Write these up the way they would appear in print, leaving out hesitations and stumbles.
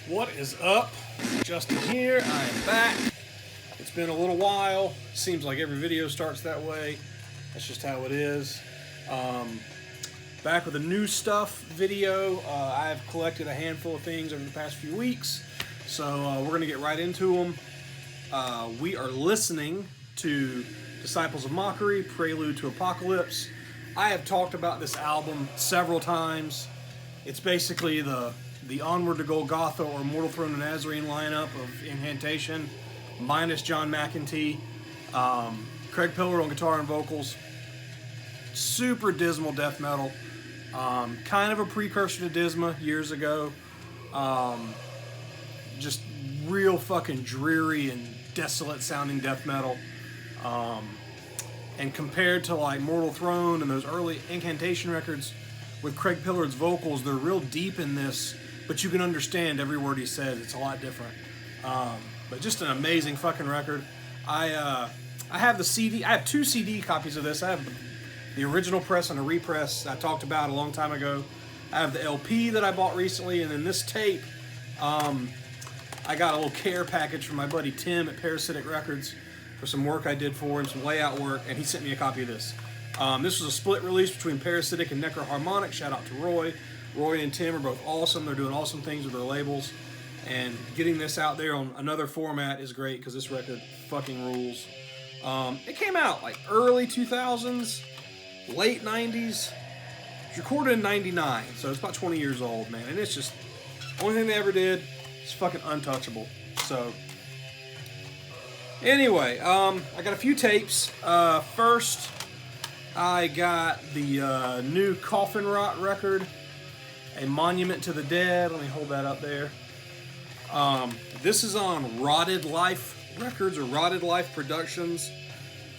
What is up? Justin here. I am back. It's been a little while. Seems like every video starts that way. That's just how it is. Back with a new stuff video. I've collected a handful of things over the past few weeks, so we're going to get right into them. We are listening to Disciples of Mockery, Prelude to Apocalypse. I have talked about this album several times. It's basically the Onward to Golgotha or Mortal Throne and Nazarene lineup of Incantation, minus John McEntee. Craig Pillar on guitar and vocals. Super dismal death metal. Kind of a precursor to Disma years ago. Just real fucking dreary and desolate sounding death metal. And compared to like Mortal Throne and those early Incantation records with Craig Pillard's vocals, they're real deep in this, but you can understand every word he says. It's a lot different. But just an amazing fucking record. I have the CD. I have two CD copies of this. I have the original press and a repress I talked about a long time ago. I have the LP that I bought recently, and then this tape. I got a little care package from my buddy Tim at Parasitic Records for some work I did for him, some layout work, and he sent me a copy of this. This was a split release between Parasitic and Necroharmonic. Shout out to Roy. Roy and Tim are both awesome. They're doing awesome things with their labels. And getting this out there on another format is great because this record fucking rules. It came out like early 2000s, late 90s. It's recorded in 99, so it's about 20 years old, man. And it's just, only thing they ever did is fucking untouchable. So, anyway, I got a few tapes. First, I got the new Coffin Rot record, A Monument to the Dead. Let me hold that up there. This is on Rotted Life Records or Rotted Life Productions.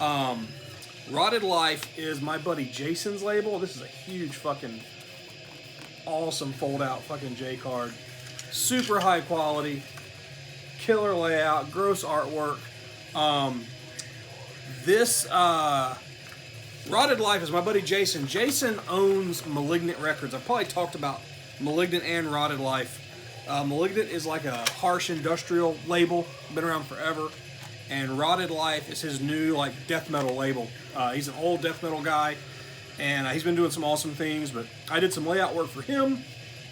Rotted Life is my buddy Jason's label. This is a huge fucking awesome fold out fucking J card. Super high quality, killer layout, gross artwork. This Rotted Life is my buddy Jason. Jason owns Malignant Records. I've probably talked about Malignant and Rotted Life. Malignant is like a harsh industrial label, been around forever, and Rotted Life is his new like death metal label. He's an old death metal guy, and he's been doing some awesome things, but I did some layout work for him,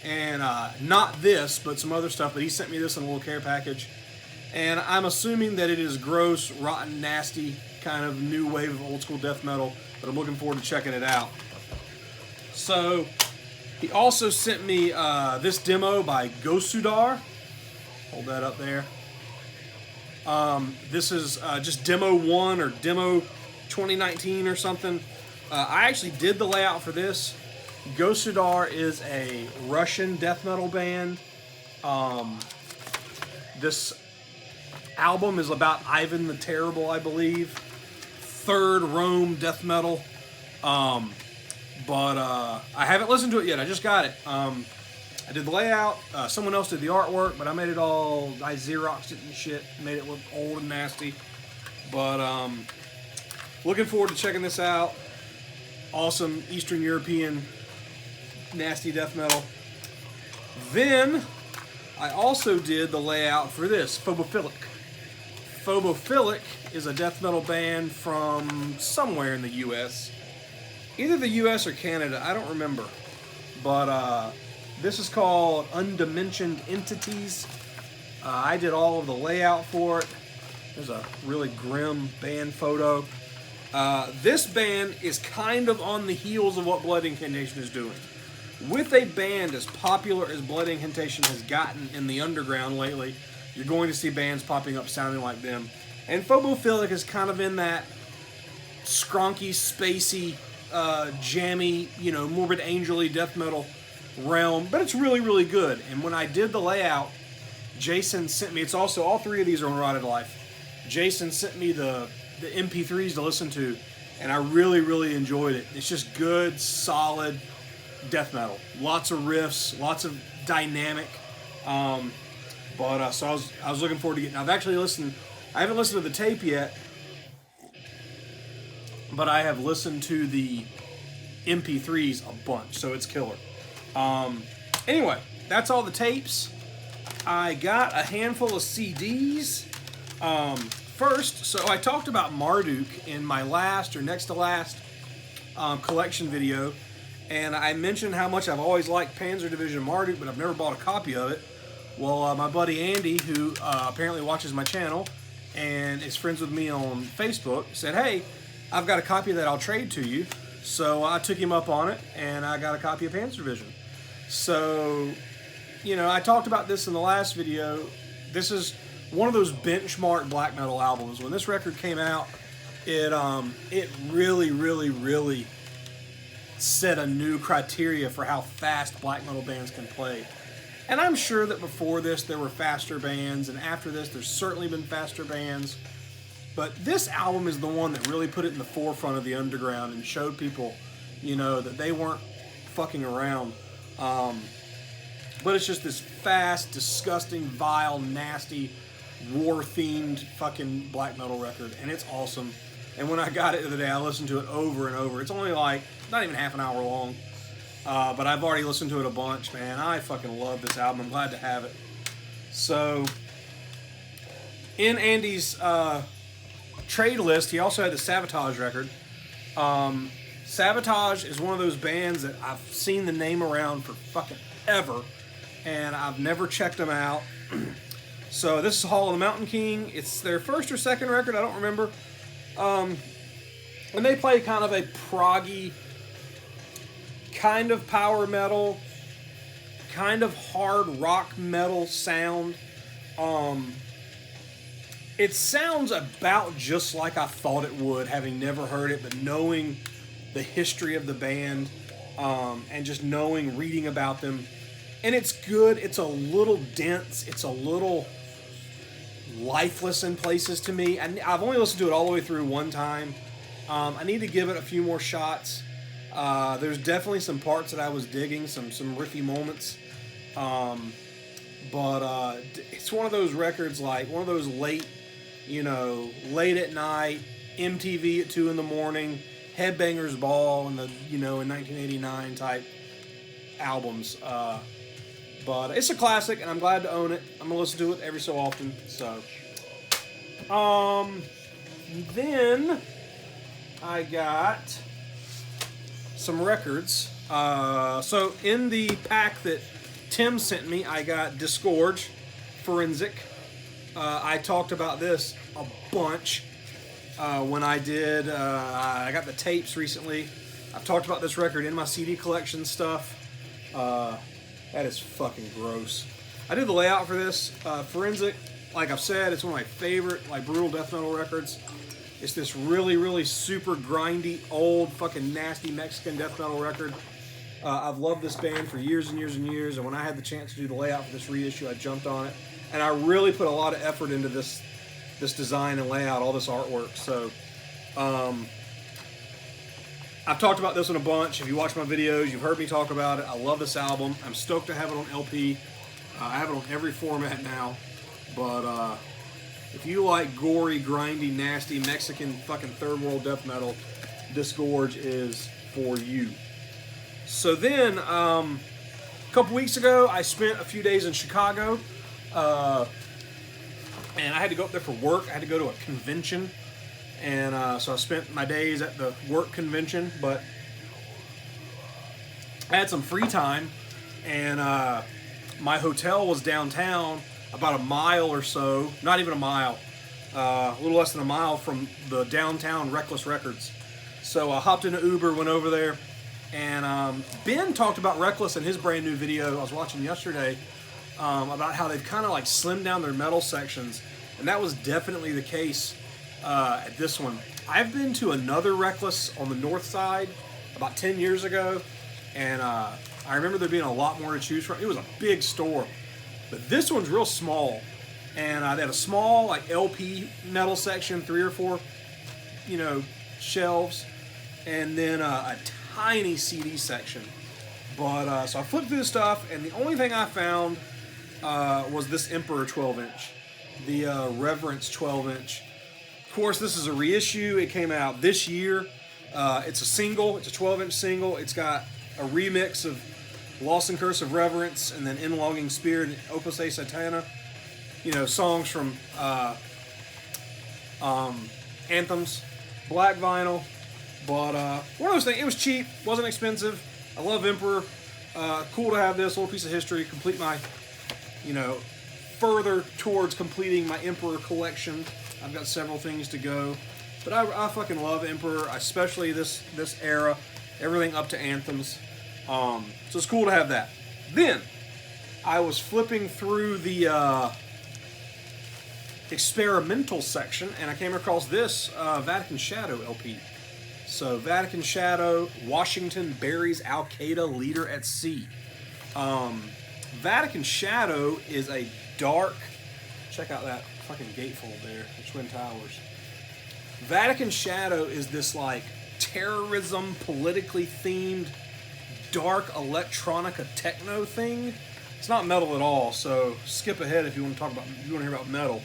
and not this, but some other stuff, but he sent me this in a little care package, and I'm assuming that it is gross, rotten, nasty, kind of new wave of old school death metal, but I'm looking forward to checking it out. So, he also sent me this demo by Gosudar. Hold that up there. This is just Demo 1 or Demo 2019 or something. I actually did the layout for this. Gosudar is a Russian death metal band. This album is about Ivan the Terrible, I believe. Third Rome death metal. But I haven't listened to it yet. I just got it. I did the layout. Someone else did the artwork, but I made it all. I Xeroxed it and shit. Made it look old and nasty. But looking forward to checking this out. Awesome Eastern European nasty death metal. Then I also did the layout for this, Phobophilic. Phobophilic is a death metal band from somewhere in the U.S. Either the U.S. or Canada, I don't remember. But this is called Undimensioned Entities. I did all of the layout for it. There's a really grim band photo. This band is kind of on the heels of what Blood Incantation is doing. With a band as popular as Blood Incantation has gotten in the underground lately, you're going to see bands popping up sounding like them. And Phobophilic is kind of in that skronky, spacey, jammy, morbid angel-y death metal realm, but it's really, really good. And when I did the layout, Jason sent me, it's also, all three of these are on Rotted Life. Jason sent me the MP3s to listen to, and I really, really enjoyed it. It's just good, solid death metal. Lots of riffs, lots of dynamic. So I was looking forward to getting, I haven't listened to the tape yet, but I have listened to the MP3s a bunch, so it's killer. Anyway, that's all the tapes. I got a handful of CDs. First, so I talked about Marduk in my last or next to last collection video, and I mentioned how much I've always liked Panzer Division Marduk, but I've never bought a copy of it. Well, my buddy Andy, who apparently watches my channel and is friends with me on Facebook, said, hey, I've got a copy that I'll trade to you. So I took him up on it, and I got a copy of Panzer Division. So, you know, I talked about this in the last video. This is one of those benchmark black metal albums. When this record came out, it really, really, really set a new criteria for how fast black metal bands can play. And I'm sure that before this there were faster bands, and after this there's certainly been faster bands. But this album is the one that really put it in the forefront of the underground and showed people, you know, that they weren't fucking around. But it's just this fast, disgusting, vile, nasty, war-themed fucking black metal record, and it's awesome. And when I got it the other day, I listened to it over and over. It's only like, not even half an hour long, but I've already listened to it a bunch, man. I fucking love this album. I'm glad to have it. So, in Andy's trade list, he also had the Sabotage record. Sabotage is one of those bands that I've seen the name around for fucking ever, and I've never checked them out. So this is Hall of the Mountain King. It's their first or second record, I don't remember. And they play kind of a proggy, kind of power metal, kind of hard rock metal sound. It sounds about just like I thought it would, having never heard it, but knowing the history of the band, and just knowing, reading about them. And it's good. It's a little dense. It's a little lifeless in places to me. And I've only listened to it all the way through one time. I need to give it a few more shots. There's definitely some parts that I was digging, some riffy moments. But it's one of those records, like one of those late, late at night, MTV at 2 in the morning, Headbangers Ball in the, in 1989 type albums. But it's a classic, and I'm glad to own it. I'm gonna listen to it every so often. So, then I got some records. So in the pack that Tim sent me, I got Disgorge, Forensic. I talked about this a bunch when I did. I got the tapes recently. I've talked about this record in my CD collection stuff. That is fucking gross. I did the layout for this. Forensic, like I've said, it's one of my favorite brutal death metal records. It's this really, really super grindy, old, fucking nasty Mexican death metal record. I've loved this band for years and years and years, and when I had the chance to do the layout for this reissue, I jumped on it. And I really put a lot of effort into this design and layout, all this artwork. So, I've talked about this one a bunch. If you watch my videos, you've heard me talk about it. I love this album. I'm stoked to have it on LP. I have it on every format now. But if you like gory, grindy, nasty, Mexican fucking third world death metal, Disgorge is for you. So then, a couple weeks ago, I spent a few days in Chicago. And I had to go up there for work. I had to go to a convention. And so I spent my days at the work convention, but I had some free time, and my hotel was downtown, about a mile or so, not even a mile, a little less than a mile from the downtown Reckless Records. So I hopped in an Uber, went over there, and Ben talked about Reckless in his brand new video I was watching yesterday, about how they've kind of slimmed down their metal sections, and that was definitely the case. At this one. I've been to another Reckless on the north side about 10 years ago, and I remember there being a lot more to choose from. It was a big store, but this one's real small, and they had a small LP metal section, 3 or 4 shelves, and then a tiny CD section. But so I flipped through the stuff, and the only thing I found was this Emperor 12-inch, the Reverence 12-inch. Of course, this is a reissue. It came out this year. It's a single. It's a 12-inch single. It's got a remix of Lost and Curse of Reverence, and then Inlogging Spirit, Opus A Satana. You know, songs from anthems. Black vinyl. But one of those things, it was cheap, wasn't expensive. I love Emperor. Cool to have this little piece of history, complete my, you know, further towards completing my Emperor collection. I've got several things to go. But I fucking love Emperor, especially this era. Everything up to anthems. So it's cool to have that. Then, I was flipping through the experimental section, and I came across this Vatican Shadow LP. So, Vatican Shadow, Washington buries Al-Qaeda leader at sea. Vatican Shadow is a dark... Check out that fucking gatefold there, the Twin Towers. Vatican Shadow is this, like, terrorism, politically themed, dark electronica techno thing. It's not metal at all, so skip ahead if you want to talk about, if you want to hear about metal.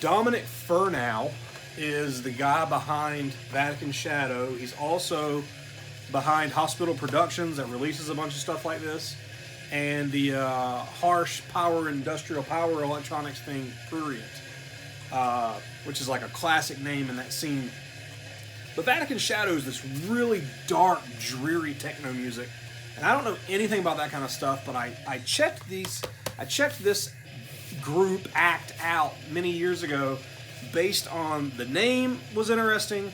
Dominic Furnow is the guy behind Vatican Shadow. He's also behind Hospital Productions that releases a bunch of stuff like this, and the harsh power, industrial power electronics thing, Prurient, which is like a classic name in that scene. But Vatican Shadow is this really dark, dreary techno music, and I don't know anything about that kind of stuff, but I checked this group act out many years ago based on the name was interesting,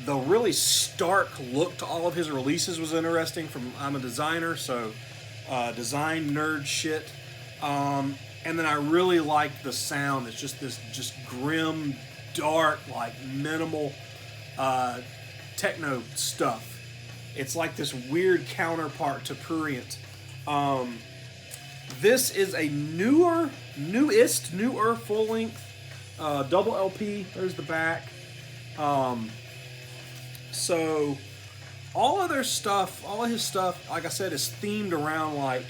the really stark look to all of his releases was interesting. I'm a designer, so design nerd shit, and then I really liked the sound. It's just this grim, dark, like minimal techno stuff. It's like this weird counterpart to Prurient. This is a newer full-length double LP. There's the back. So all of his stuff, like I said, is themed around like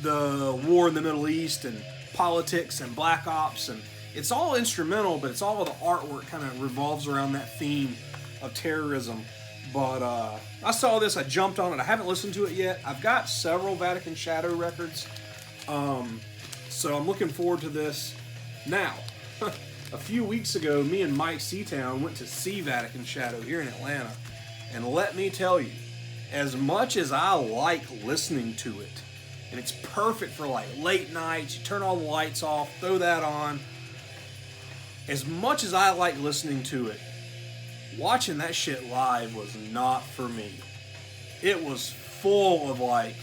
the war in the Middle East and politics and black ops, and it's all instrumental, but it's all of the artwork kind of revolves around that theme of terrorism. But I saw this, I jumped on it. I haven't listened to it yet. I've got several Vatican Shadow records, so I'm looking forward to this. Now, a few weeks ago, me and Mike Seatown went to see Vatican Shadow here in Atlanta, and let me tell you, as much as I like listening to it, and it's perfect for like late nights, you turn all the lights off, throw that on, as much as I like listening to it, watching that shit live was not for me. It was full of like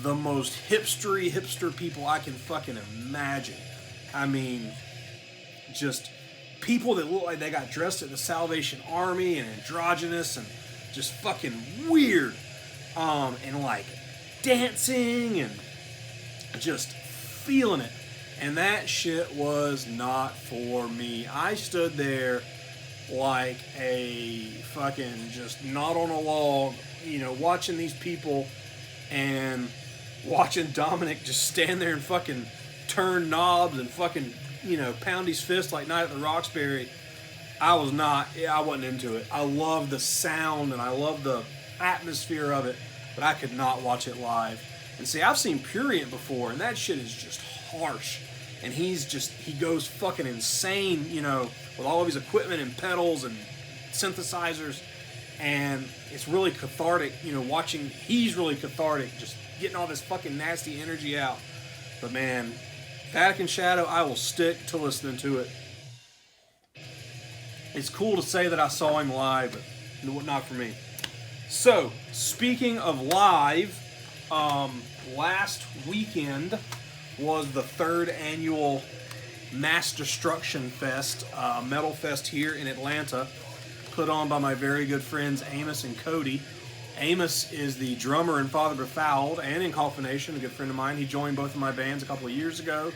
the most hipster people I can fucking imagine. I mean, just people that look like they got dressed at the Salvation Army and androgynous and just fucking weird, and like dancing and just feeling it. And that shit was not for me. I stood there like a fucking just not on a log, you know, watching these people and watching Dominic just stand there and fucking turn knobs and fucking, you know, pound his fist like Night at the Roxbury. I wasn't into it. I love the sound and I love the atmosphere of it, but I could not watch it live. And see, I've seen Prurient before, and that shit is just harsh. And he goes fucking insane, you know, with all of his equipment and pedals and synthesizers. And it's really cathartic, you know, he's really cathartic, just getting all this fucking nasty energy out. But man, Vatican Shadow, I will stick to listening to it. It's cool to say that I saw him live, but not for me. So, speaking of live, last weekend was the third annual Mass Destruction Fest, Metal Fest here in Atlanta, put on by my very good friends Amos and Cody. Amos is the drummer in Father Befouled and in Coffination, a good friend of mine. He joined both of my bands a couple of years ago,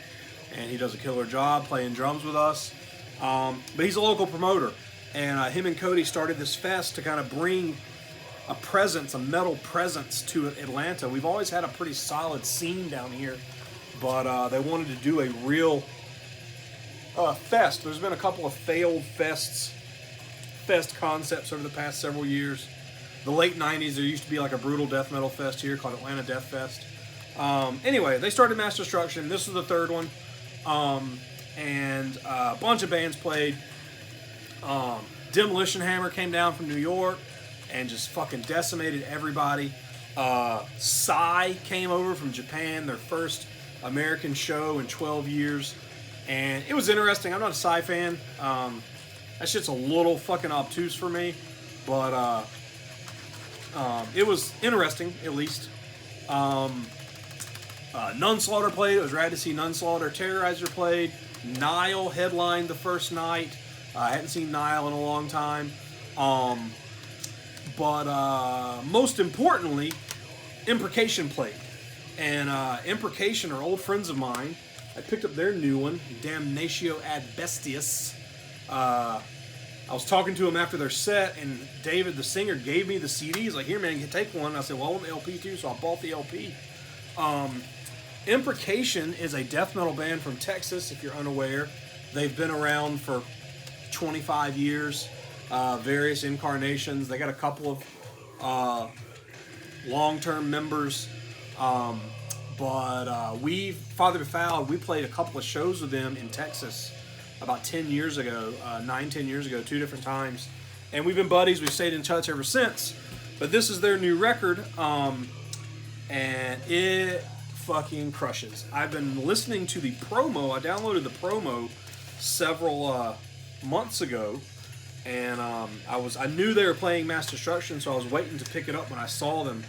and he does a killer job playing drums with us. But he's a local promoter, and him and Cody started this fest to kind of bring a metal presence to Atlanta. We've always had a pretty solid scene down here, but they wanted to do a real fest. There's been a couple of failed fest concepts over the past several years. the late 90s, there used to be like a brutal death metal fest here called Atlanta Death Fest. Anyway, they started Mass Destruction. This was the third one. And a bunch of bands played. Demolition Hammer came down from New York and just fucking decimated everybody. Psy came over from Japan, their first American show in 12 years. And it was interesting. I'm not a Psy fan. That shit's a little fucking obtuse for me. But it was interesting, at least. Nunslaughter played. It was rad to see Nunslaughter. Terrorizer played. Nile headlined the first night. I hadn't seen Nile in a long time. But most importantly, Imprecation played. And Imprecation are old friends of mine. I picked up their new one, Damnatio Ad Bestias. I was talking to him after their set, and David, the singer, gave me the CD. He's like, here, man, you can take one. And I said, well, I want the LP too, so I bought the LP. Imprecation is a death metal band from Texas, if you're unaware. They've been around for 25 years, various incarnations. They got a couple of long-term members. But Father Befouled, we played a couple of shows with them in Texas about 10 years ago, 10 years ago, 2 different times. And we've been buddies. We've stayed in touch ever since. But this is their new record, and it fucking crushes. I've been listening to the promo. I downloaded the promo several months ago, and I knew they were playing Mass Destruction, so I was waiting to pick it up when I saw them.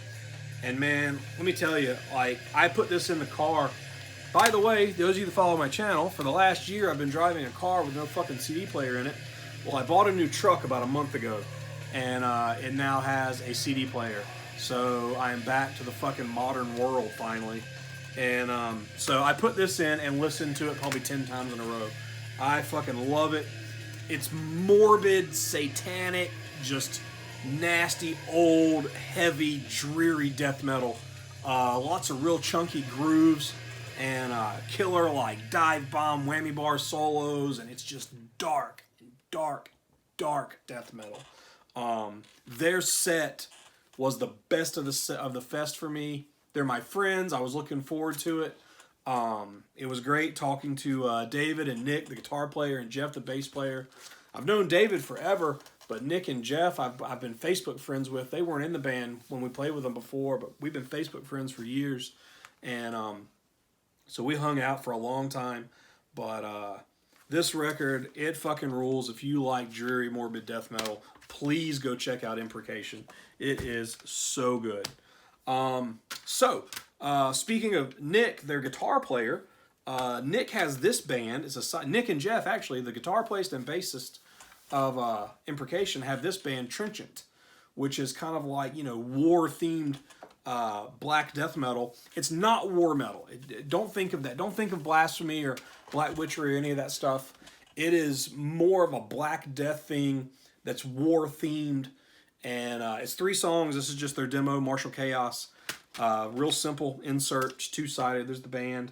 And man, let me tell you, like, I put this in the car. By the way, those of you that follow my channel, for the last year I've been driving a car with no fucking CD player in it. Well, I bought a new truck about a month ago, and it now has a CD player. So I am back to the fucking modern world finally. And so I put this in and listened to it probably 10 times in a row. I fucking love it. It's morbid, satanic, just nasty, old, heavy, dreary death metal. Lots of real chunky grooves and killer like dive bomb whammy bar solos, and it's just dark, dark, dark death metal. Their set was the best of the fest for me. They're my friends. I was looking forward to it. It was great talking to David and Nick, the guitar player, and Jeff, the bass player. I've known David forever, but Nick and Jeff, I've been Facebook friends with. They weren't in the band when we played with them before, but we've been Facebook friends for years. And so we hung out for a long time. But this record, it fucking rules. If you like dreary, morbid death metal, please go check out Imprecation. It is so good. Speaking of Nick, their guitar player, Nick has this band. Nick and Jeff, actually, the guitar player and bassist of Imprecation, have this band, Trenchant, which is kind of like, war-themed black death metal. It's not war metal. Don't think of that. Don't think of Blasphemy or Black Witchery or any of that stuff. It is more of a black death thing that's war-themed. And it's 3 songs. This is just their demo, Martial Chaos. Real simple insert, 2-sided. There's the band.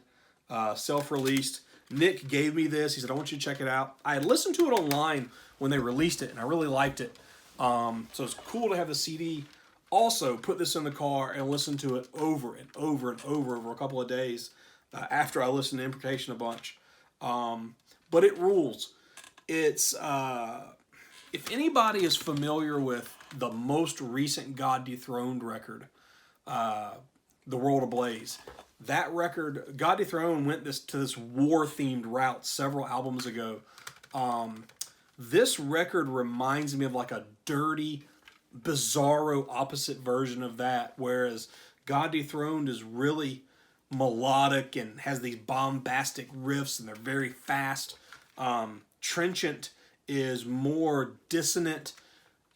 Self-released. Nick gave me this. He said, I want you to check it out. I had listened to it online when they released it, and I really liked it. So it's cool to have the CD. Also, put this in the car and listen to it over and over and over a couple of days after I listened to Imprecation a bunch. But it rules. It's if anybody is familiar with the most recent God Dethroned record, The World Ablaze, that record, God Dethroned, went to this war-themed route several albums ago. This record reminds me of like a dirty, bizarro opposite version of that, whereas God Dethroned is really melodic and has these bombastic riffs, and they're very fast. Trenchant is more dissonant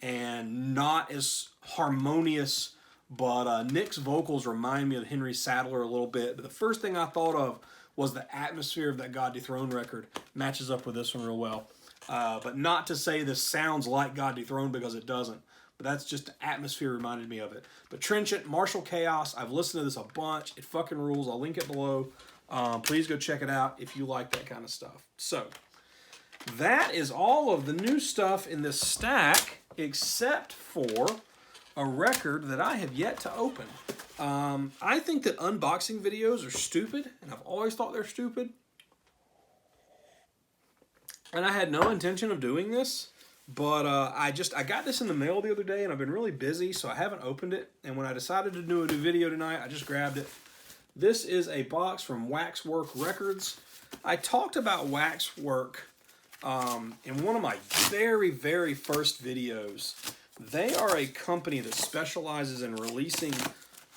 and not as harmonious, but Nick's vocals remind me of Henry Sadler a little bit. But the first thing I thought of was the atmosphere of that God Dethroned record matches up with this one real well. But not to say this sounds like God Dethroned, because it doesn't. But that's just the atmosphere reminded me of it. But Trenchant, Martial Chaos, I've listened to this a bunch. It fucking rules. I'll link it below. Please go check it out if you like that kind of stuff. So, that is all of the new stuff in this stack, except for a record that I have yet to open. I think that unboxing videos are stupid, and I've always thought they're stupid. And I had no intention of doing this, but I got this in the mail the other day, and I've been really busy, so I haven't opened it. And when I decided to do a new video tonight, I just grabbed it. This is a box from Waxwork Records. I talked about Waxwork in one of my very, very first videos. They are a company that specializes in releasing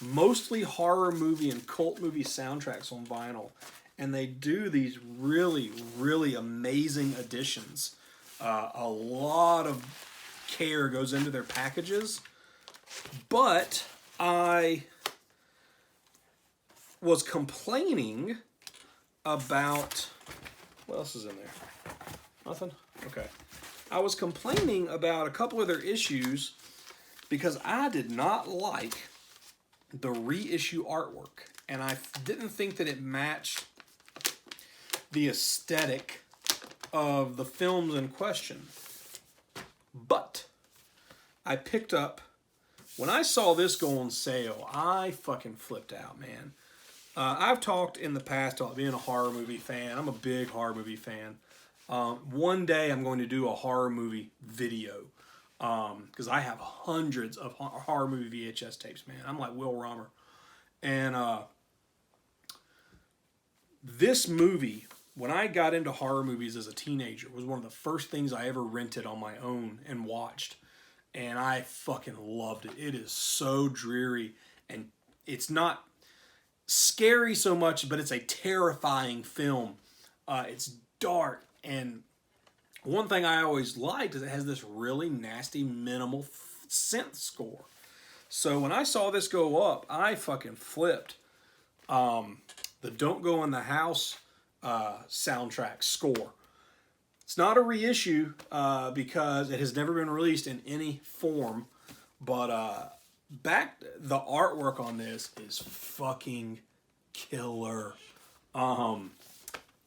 mostly horror movie and cult movie soundtracks on vinyl. And they do these really, really amazing editions. A lot of care goes into their packages. But I was complaining about... What else is in there? Nothing? Okay. I was complaining about a couple of their issues because I did not like the reissue artwork. And I didn't think that it matched the aesthetic of the films in question. But I picked up, when I saw this go on sale, I fucking flipped out, man. I've talked in the past about being a horror movie fan. I'm a big horror movie fan. One day I'm going to do a horror movie video because I have hundreds of horror movie VHS tapes, man. I'm like Will Romer. And this movie, when I got into horror movies as a teenager, was one of the first things I ever rented on my own and watched. And I fucking loved it. It is so dreary, and it's not scary so much, but it's a terrifying film. It's dark, and one thing I always liked is it has this really nasty minimal synth score. So when I saw this go up, I fucking flipped. The Don't Go in the House soundtrack score. It's not a reissue because it has never been released in any form, but the artwork on this is fucking killer.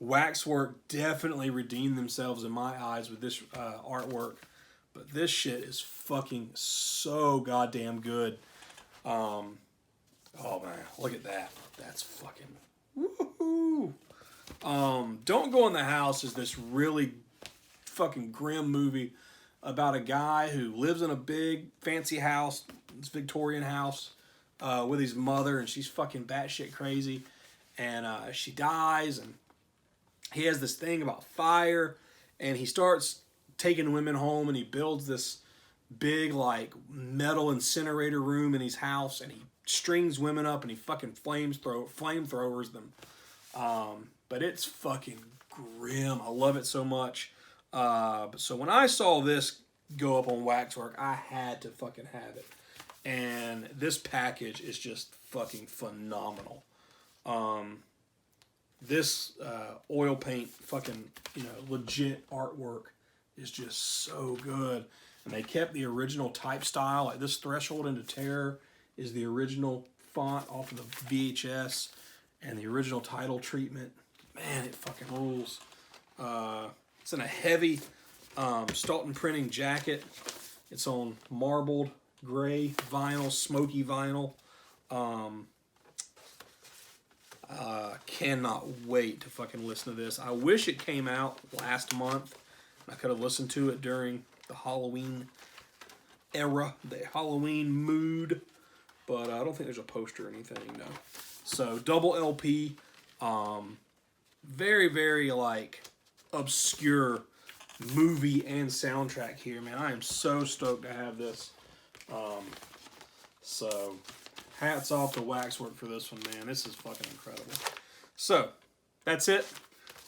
Waxwork definitely redeemed themselves in my eyes with this artwork, but this shit is fucking so goddamn good. Oh man, look at that. That's fucking woohoo. Don't Go in the House is this really fucking grim movie about a guy who lives in a big fancy house, this Victorian house, with his mother, and she's fucking batshit crazy, and she dies, and he has this thing about fire, and he starts taking women home, and he builds this big like metal incinerator room in his house, and he strings women up, and he fucking flamethrowers them. But it's fucking grim. I love it so much. So when I saw this go up on Waxwork, I had to fucking have it. And this package is just fucking phenomenal. This oil paint fucking, legit artwork is just so good. And they kept the original type style. Like this Threshold into Terror is the original font off of the VHS. And the original title treatment. Man, it fucking rules. It's in a heavy Stoughton printing jacket. It's on marbled gray vinyl, smoky vinyl. Cannot wait to fucking listen to this. I wish it came out last month. I could have listened to it during the Halloween era, the Halloween mood. But I don't think there's a poster or anything, no. So, double LP. Very, very, obscure movie and soundtrack here, man. I am so stoked to have this. So, hats off to Waxwork for this one, man. This is fucking incredible. So, that's it.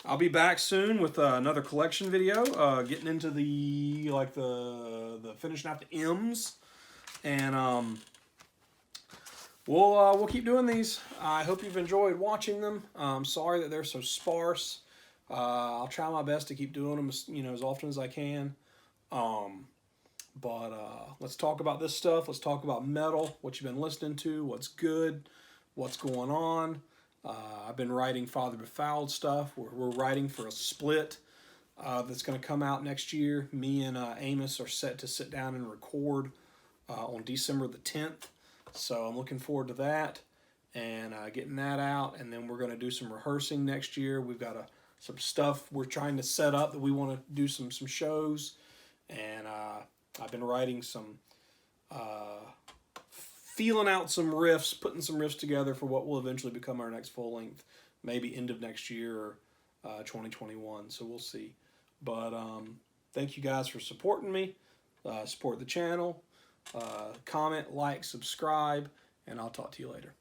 I'll be back soon with another collection video, getting into the finishing out the M's, and we'll keep doing these. I hope you've enjoyed watching them. I'm sorry that they're so sparse. I'll try my best to keep doing them, as often as I can. But let's talk about this stuff. Let's talk about metal, what you've been listening to, what's good, what's going on. I've been writing Father Befouled stuff. We're writing for a split that's going to come out next year. Me and Amos are set to sit down and record on December the 10th. So I'm looking forward to that and getting that out. And then we're going to do some rehearsing next year. We've got some stuff we're trying to set up that we want to do some shows. And I've been writing some, feeling out some riffs, putting some riffs together for what will eventually become our next full length, maybe end of next year or 2021. So we'll see. But thank you guys for supporting me. Support the channel. Comment, like, subscribe, and I'll talk to you later.